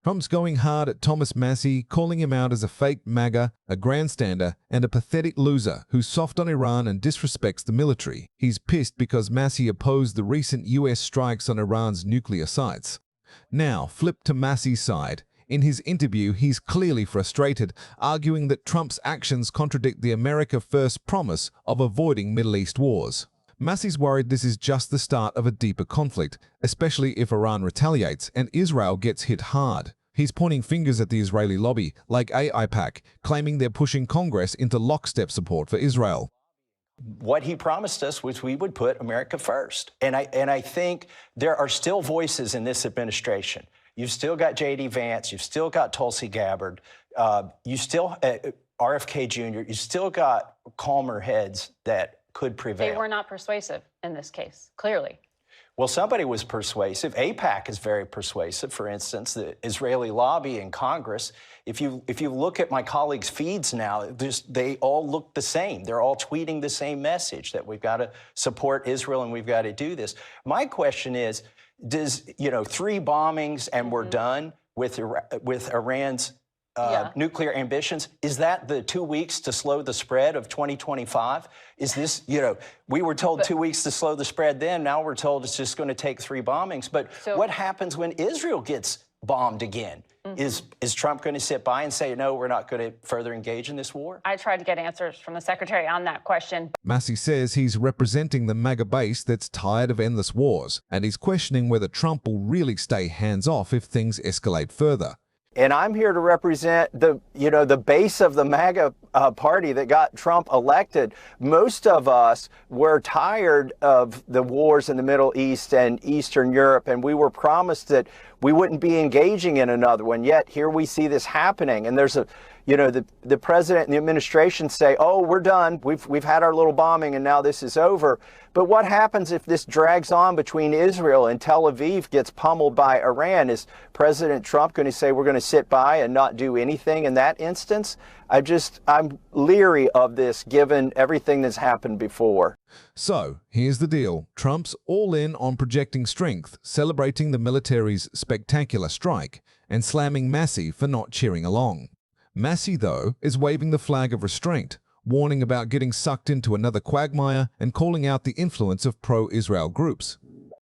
Trump's going hard at Thomas Massie, calling him out as a fake MAGA, a grandstander, and a pathetic loser who's soft on Iran and disrespects the military. He's pissed because Massie opposed the recent US strikes on Iran's nuclear sites. Now, flip to Massie's side. In his interview, he's clearly frustrated, arguing that Trump's actions contradict the America First promise of avoiding Middle East wars. Massie's worried this is just the start of a deeper conflict, especially if Iran retaliates and Israel gets hit hard. He's pointing fingers at the Israeli lobby, like AIPAC, claiming they're pushing Congress into lockstep support for Israel. What he promised us was we would put America first. And I think there are still voices in this administration. You've still got J.D. Vance, you've still got Tulsi Gabbard, you still, RFK Jr., you still got calmer heads that could prevail. They were not persuasive in this case, clearly. Well, somebody was persuasive. AIPAC is very persuasive. For instance, the Israeli lobby in Congress. If you look at my colleagues' feeds now, they all look the same. They're all tweeting the same message, that we've got to support Israel and we've got to do this. My question is, does, 3 bombings and we're done with Iran's nuclear ambitions, is that the 2 weeks to slow the spread of 2025? Is this, we were told 2 weeks to slow the spread then, now we're told it's just going to take 3 bombings. But what happens when Israel gets bombed again? Is Trump going to sit by and say, no, we're not going to further engage in this war? I tried to get answers from the secretary on that question. Massie says he's representing the MAGA base that's tired of endless wars, and he's questioning whether Trump will really stay hands-off if things escalate further. And I'm here to represent the base of the MAGA party that got Trump elected. Most of us were tired of the wars in the Middle East and Eastern Europe, and we were promised that we wouldn't be engaging in another one. Yet here we see this happening, and there's the president and the administration say, "Oh, we're done. We've had our little bombing, and now this is over." But what happens if this drags on between Israel and Tel Aviv gets pummeled by Iran? Is President Trump going to say we're going to sit by and not do anything in that instance? I'm leery of this given everything that's happened before. So, here's the deal. Trump's all in on projecting strength, celebrating the military's spectacular strike, and slamming Massie for not cheering along. Massie, though, is waving the flag of restraint, warning about getting sucked into another quagmire and calling out the influence of pro-Israel groups.